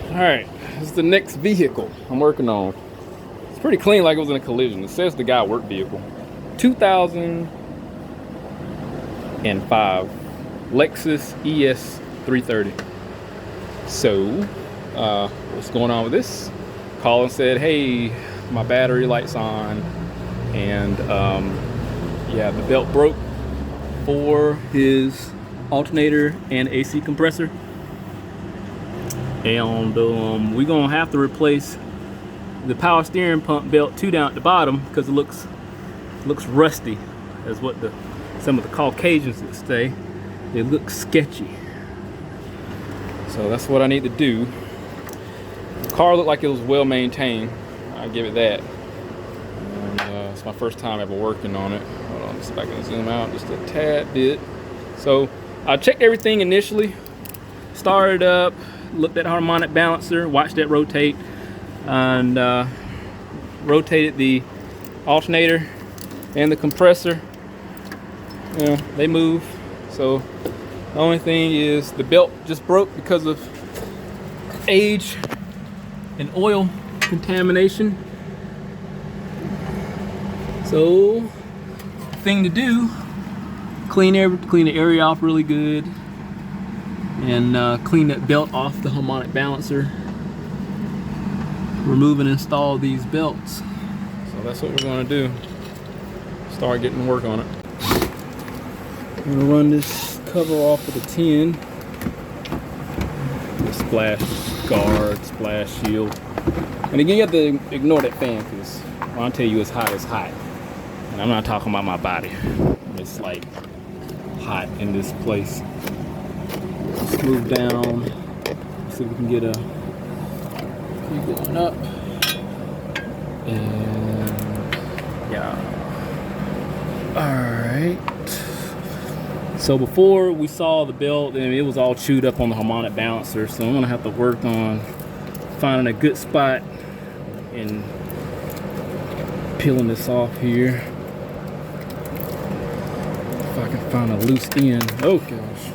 Alright, this is the next vehicle I'm working on. It's pretty clean, like it was in a collision. It says the guy work vehicle. 2005 Lexus ES330. So, what's going on with this? Colin said, hey, my battery light's on, and yeah, the belt broke for his alternator and AC compressor. And we're gonna have to replace the power steering pump belt too down at the bottom because it looks rusty, as what some of the Caucasians would say. It looks sketchy. So that's what I need to do. The car looked like it was well maintained. I give it that. And it's my first time ever working on it. Hold on, see if I can zoom out just a tad bit. So I checked everything initially, started up, looked at harmonic balancer, watched that rotate, and rotated the alternator and the compressor. You know, they move. So the only thing is the belt just broke because of age and oil contamination. So the thing to do, clean the area off really good, and clean that belt off the harmonic balancer. Remove and install these belts. So that's what we're going to do. Start getting to work on it. I'm going to run this cover off with a 10. The splash guard, splash shield. And again, you have to ignore that fan because when I tell you it's hot, it's hot. And I'm not talking about my body. It's like hot in this place. Let's move down. Let's see if we can get keep going up. And yeah. Alright. So before we saw the belt, and it was all chewed up on the harmonic balancer, so I'm gonna have to work on finding a good spot and peeling this off here. If I can find a loose end. Oh gosh.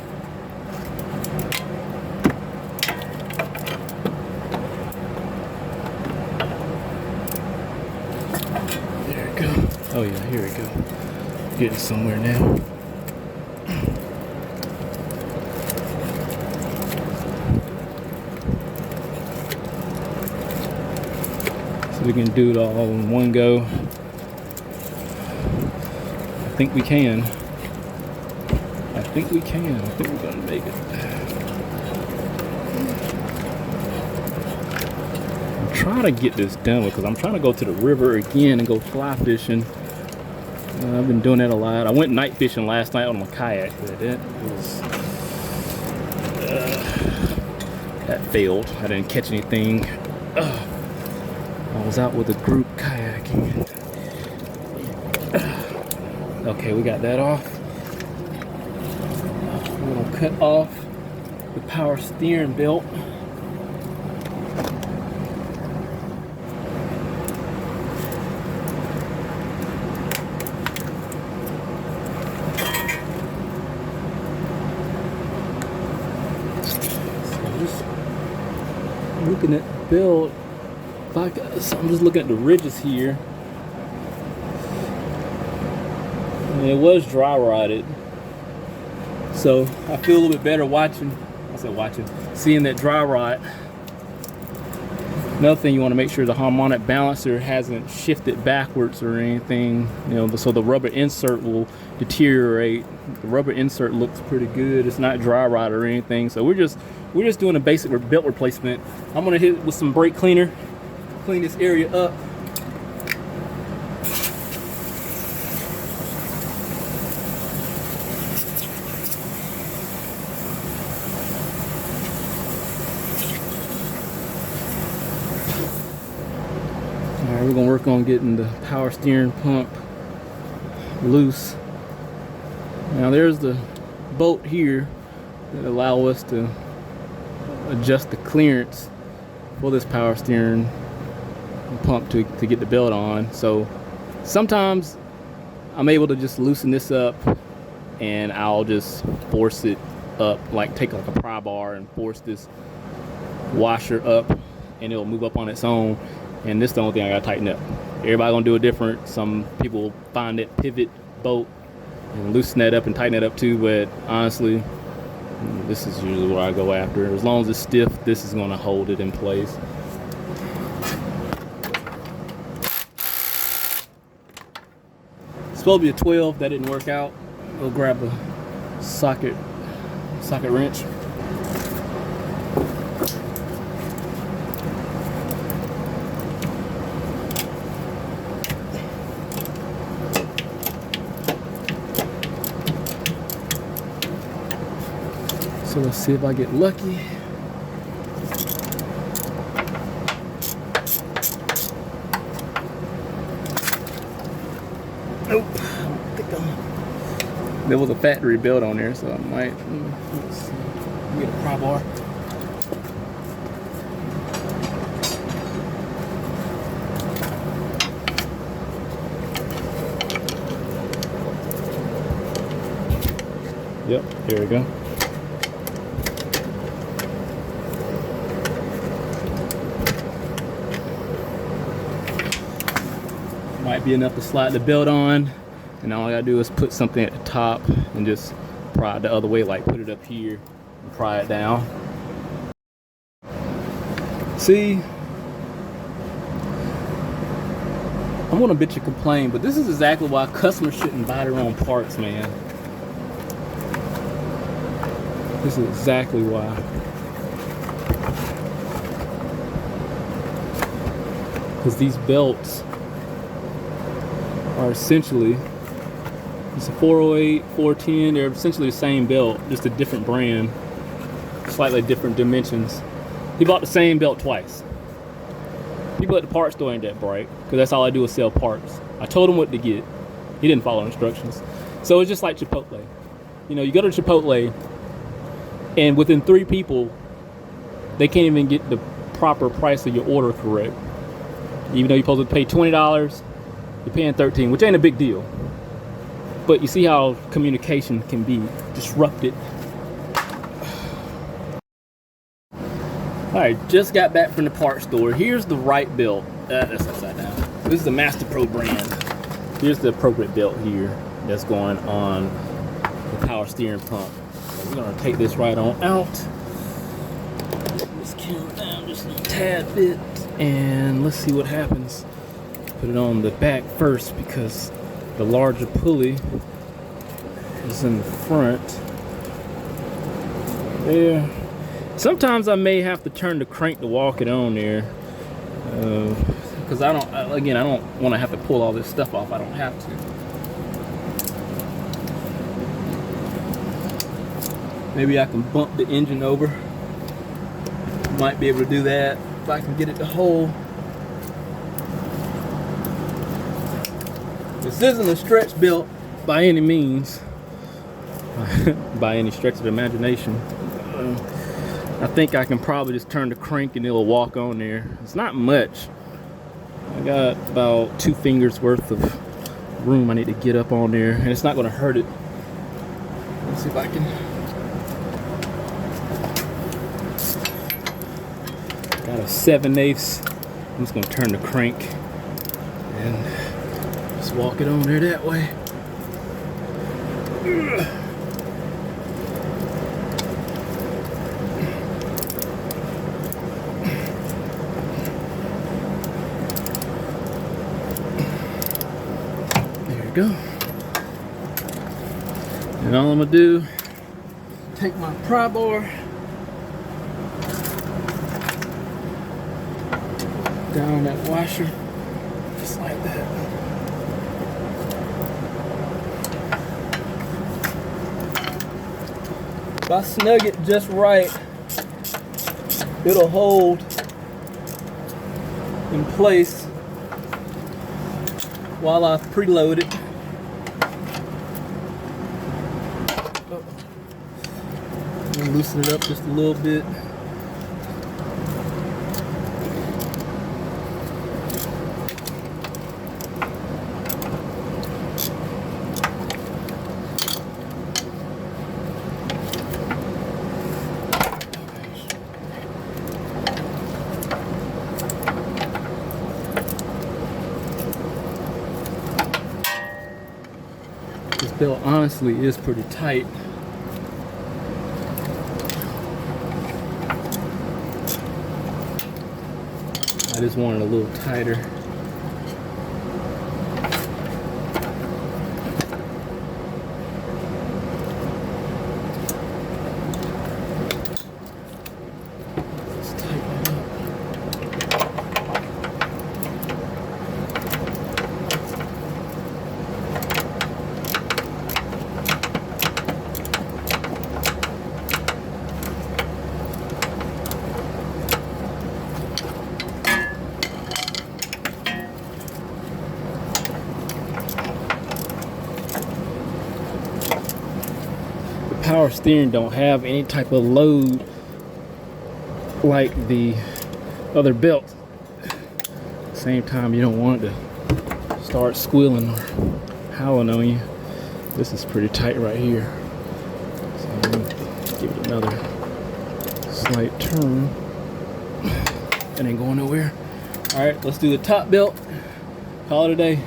There we go. Oh yeah, here we go. Getting somewhere now. We can do it all in one go. I think we can. I think we're gonna make it. I'm trying to get this done because I'm trying to go to the river again and go fly fishing. I've been doing that a lot. I went night fishing last night on my kayak, but that failed. I didn't catch anything. I was out with a group kayaking. Okay, we got that off. We're gonna cut off the power steering belt. So just looking at the belt. So I'm just looking at the ridges here. And it was dry rotted. So I feel a little bit better seeing that dry rot. Another thing, you want to make sure the harmonic balancer hasn't shifted backwards or anything, you know, so the rubber insert will deteriorate. The rubber insert looks pretty good. It's not dry rot or anything. So we're just doing a basic belt replacement. I'm gonna hit it with some brake cleaner. Clean this area up. Alright, we're gonna work on getting the power steering pump loose. Now there's the bolt here that allow us to adjust the clearance for this power steering pump to get the belt on. So sometimes I'm able to just loosen this up and I'll just force it up, like take like a pry bar and force this washer up and it'll move up on its own. And this is the only thing I gotta tighten up. Everybody gonna do it different. Some people find that pivot bolt and loosen that up and tighten it up too, but honestly, this is usually what I go after. As long as it's stiff, this is gonna hold it in place. It's supposed to be a 12, that didn't work out. We'll grab a socket wrench. So let's see if I get lucky. Nope. I think there was a factory built on there, so I might. Let's see. Get a pry bar. Yep, here we go. Might be enough to slide the belt on, and all I gotta do is put something at the top and just pry it the other way, like put it up here and pry it down. See, I'm gonna bitch and complain, but this is exactly why customers shouldn't buy their own parts, man. This is exactly why. Because these belts are essentially, it's a 408, 410, they're essentially the same belt, just a different brand, slightly different dimensions. He bought the same belt twice. People at the parts store ain't that bright, because that's all I do is sell parts. I told him what to get. He didn't follow instructions. So it's just like Chipotle. You know, you go to Chipotle, and within 3 people, they can't even get the proper price of your order correct. Even though you're supposed to pay $20, you're paying $13, which ain't a big deal. But you see how communication can be disrupted. Alright, just got back from the parts store. Here's the right belt. That's upside down. This is the Master Pro brand. Here's the appropriate belt here that's going on the power steering pump. So we're going to take this right on out. Let's count it down just a tad bit. And let's see what happens. Put it on the back first because the larger pulley is in the front. There. Sometimes I may have to turn the crank to walk it on there, because I don't want to have to pull all this stuff off. I don't have to. Maybe I can bump the engine over. Might be able to do that if I can get it to hold. This isn't a stretch belt by any means, by any stretch of the imagination. I think I can probably just turn the crank and it'll walk on there. It's not much. I got about 2 fingers worth of room I need to get up on there, and it's not going to hurt it. Let's see if I can. Got a 7/8. I'm just going to turn the crank and just walk it on there that way. Go. And all I'm gonna do, take my pry bar down that washer, just like that. If I snug it just right, it'll hold in place while I preload it. Loosen it up just a little bit. belt honestly is pretty tight. I just want it a little tighter. Let's tighten it up. Power steering don't have any type of load like the other belt. Same time, you don't want it to start squealing or howling on you. This is pretty tight right here. So I'm gonna give it another slight turn. It ain't going nowhere. All right, let's do the top belt. Call it a day.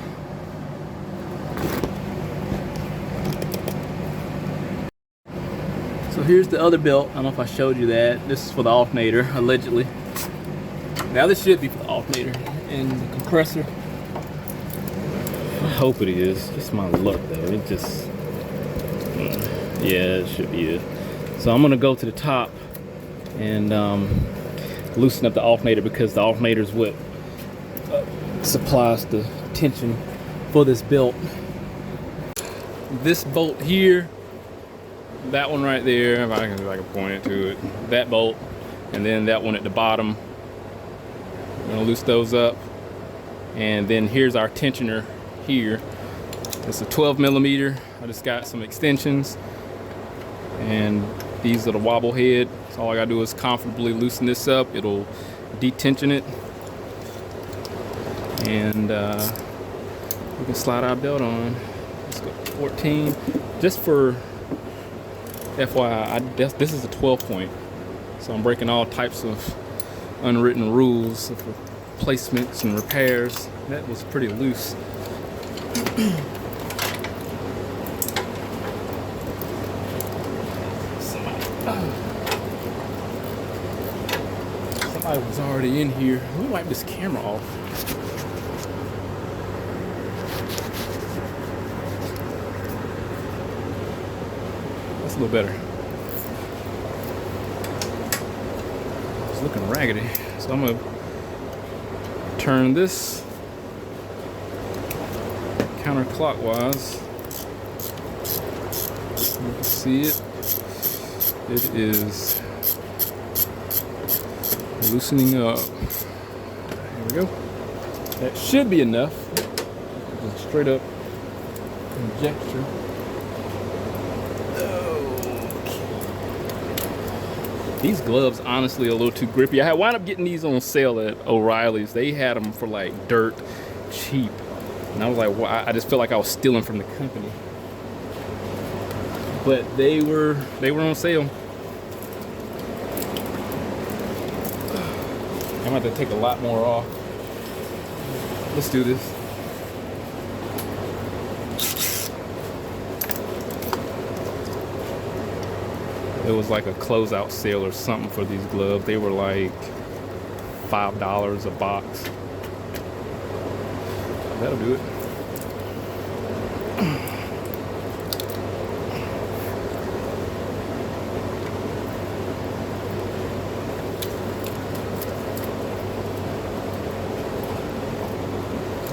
So here's the other belt. I don't know if I showed you that. This is for the alternator, allegedly. Now this should be for the alternator and the compressor. I hope it is. Just my luck though. It just, yeah, it should be it. So I'm gonna go to the top and loosen up the alternator, because the alternator is what supplies the tension for this belt. This bolt here, that one right there, if I can point it to it, that bolt, and then that one at the bottom. I'm gonna loose those up, and then here's our tensioner here. It's a 12 millimeter. I just got some extensions, and these are the wobble head. So all I gotta do is comfortably loosen this up. It'll detension it, and we can slide our belt on. Let's go 14, just for FYI, this is a 12 point, so I'm breaking all types of unwritten rules of replacements and repairs. That was pretty loose. Somebody was already in here. Let me wipe this camera off. That's a little better. It's looking raggedy. So I'm gonna turn this counterclockwise. You can see it. It is loosening up. Here we go. That should be enough. Just straight up injector. These gloves honestly are a little too grippy. I wound up getting these on sale at O'Reilly's. They had them for like dirt cheap, and I was like, well, I just felt like I was stealing from the company. But they were on sale. I'm gonna have to take a lot more off. Let's do this. It was like a closeout sale or something for these gloves. They were like $5 a box. That'll do it.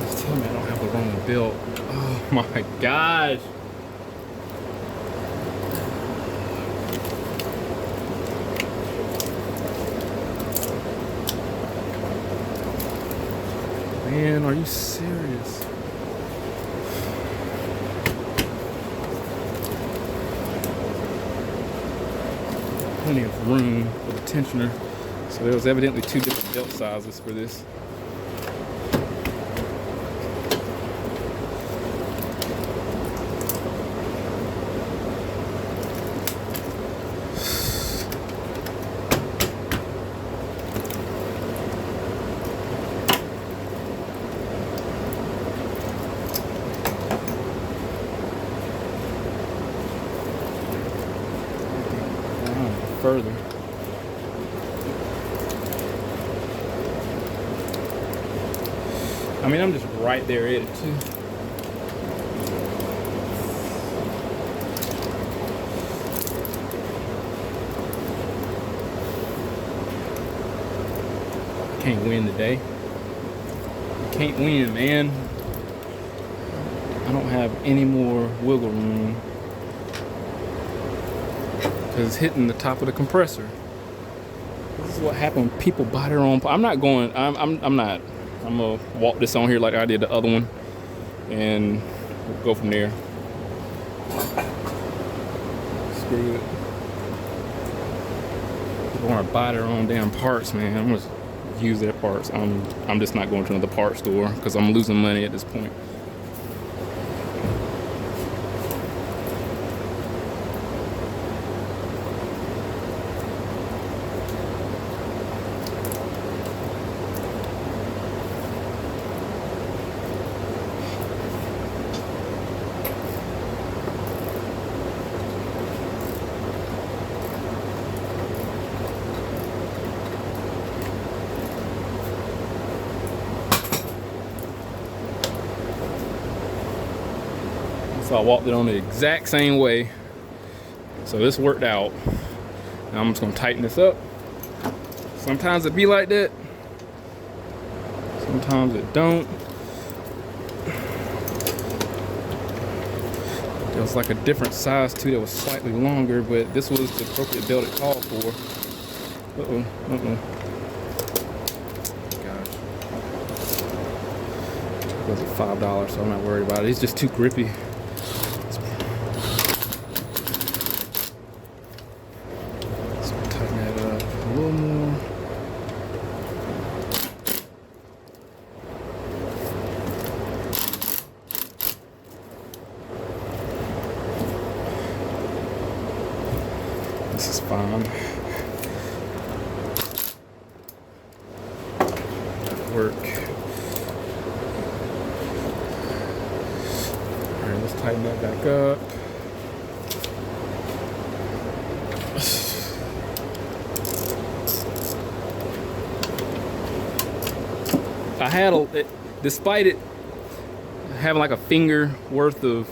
Just tell me I don't have the wrong belt. Oh my gosh. Man, are you serious? Plenty of room for the tensioner. So there was evidently two different belt sizes for this. further. I mean, I'm just right there at it too. Can't win today. You can't win, man. I don't have any more wiggle room because it's hitting the top of the compressor. This is what happens when people buy their own. I'm not going. I'm not. I'm gonna walk this on here like I did the other one, and we'll go from there. Screw it. People want to buy their own damn parts, man. I'm gonna use their parts. I'm just not going to another parts store because I'm losing money at this point. So I walked it on the exact same way. So this worked out. Now I'm just gonna tighten this up. Sometimes it be like that. Sometimes it don't. There was like a different size too that was slightly longer, but this was the appropriate belt it called for. Gosh. It was $5, so I'm not worried about it. It's just too grippy. This is fine. Work. Alright, let's tighten that back up. I had despite it having like a finger worth of,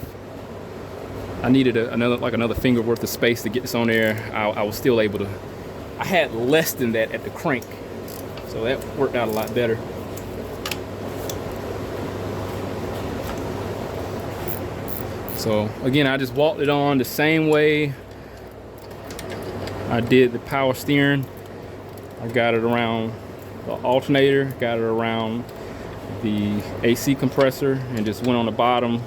I needed another finger worth of space to get this on there. I was still able to. I had less than that at the crank, so that worked out a lot better. So again, I just walked it on the same way I did the power steering. I got it around the alternator, got it around the AC compressor, and just went on the bottom.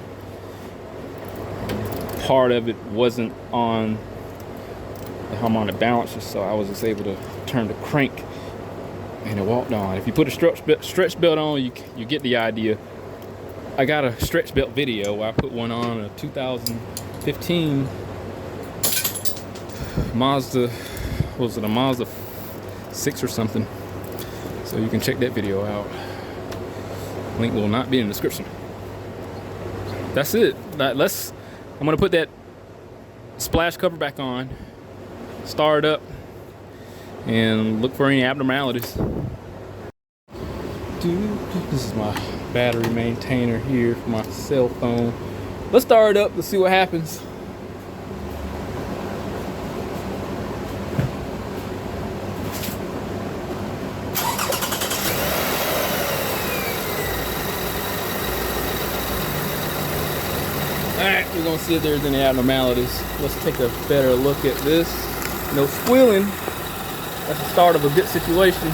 Part of it wasn't on the harmonic balancer, so I was just able to turn the crank and it walked on. If you put a stretch belt on, you get the idea. I got a stretch belt video. I put one on a 2015 Mazda, what was it, a Mazda 6 or something. So you can check that video out. Link will not be in the description. That's it. I'm gonna put that splash cover back on, start it up, and look for any abnormalities. This is my battery maintainer here for my cell phone. Let's start it up, let's see what happens. Alright, we're gonna see if there's any abnormalities. Let's take a better look at this. No squealing. That's the start of a good situation.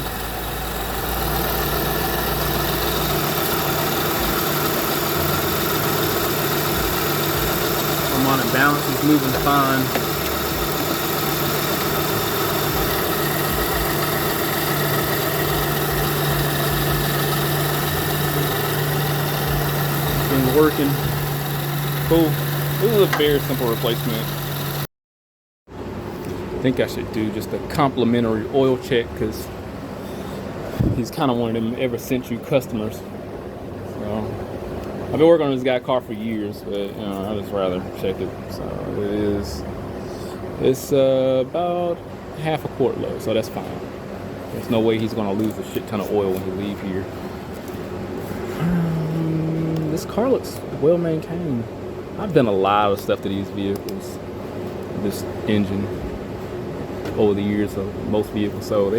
Harmonic balance is moving fine. It's been working. Cool. This is a very simple replacement. I think I should do just a complimentary oil check because he's kind of one of them ever since you customers. So I've been working on this guy's car for years, but you know, I just rather check it. So it's about half a quart low, so that's fine. There's no way he's gonna lose a shit ton of oil when he leave here. This car looks well maintained. I've done a lot of stuff to these vehicles, this engine, over the years of most vehicles. So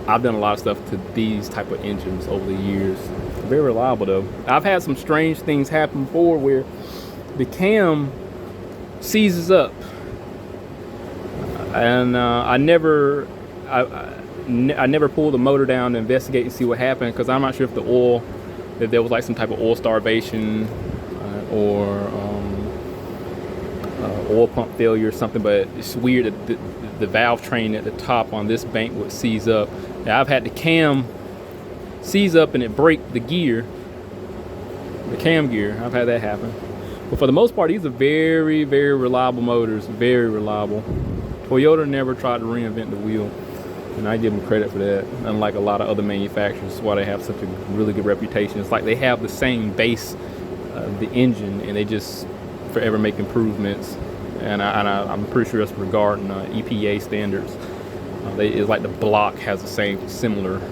I've done a lot of stuff to these type of engines over the years. Very reliable though. I've had some strange things happen before where the cam seizes up, and I never pulled the motor down to investigate and see what happened, because I'm not sure if if there was like some type of oil starvation or oil pump failure or something. But it's weird that the valve train at the top on this bank would seize up. Now, I've had the cam seize up and it break the gear, the cam gear. I've had that happen. But for the most part, these are very, very reliable motors. Very reliable. Toyota never tried to reinvent the wheel, and I give them credit for that. Unlike a lot of other manufacturers, that's why they have such a really good reputation. It's like they have the same base of the engine, and they just forever make improvements. And I'm pretty sure it's regarding EPA standards. It's like the block has the same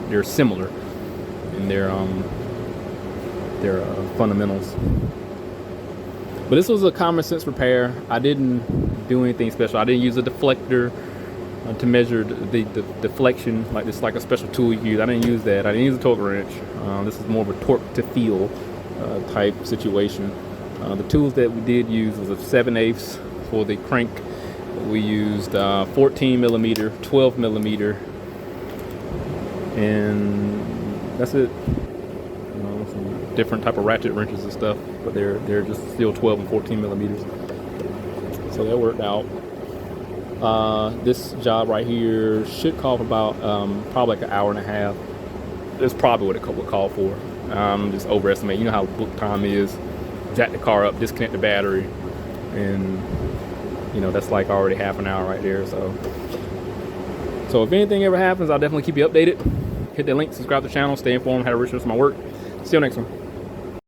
they're similar in their fundamentals. But this was a common sense repair. I didn't do anything special. I didn't use a deflector to measure the deflection, like this, like a special tool you use. I didn't use that. I didn't use a torque wrench. This is more of a torque to feel type situation. The tools that we did use was a 7/8 for the crank. We used 14 millimeter, 12 millimeter, and that's it. Some different type of ratchet wrenches and stuff, but they're just still 12 and 14 millimeters. So that worked out. This job right here should call for about probably like an hour and a half. That's probably what it would call for. Just overestimate. You know how book time is. Jack the car up, disconnect the battery, and that's like already half an hour right there. So if anything ever happens, I'll definitely keep you updated. Hit that link, subscribe to the channel, stay informed, how to research my work. See you next one.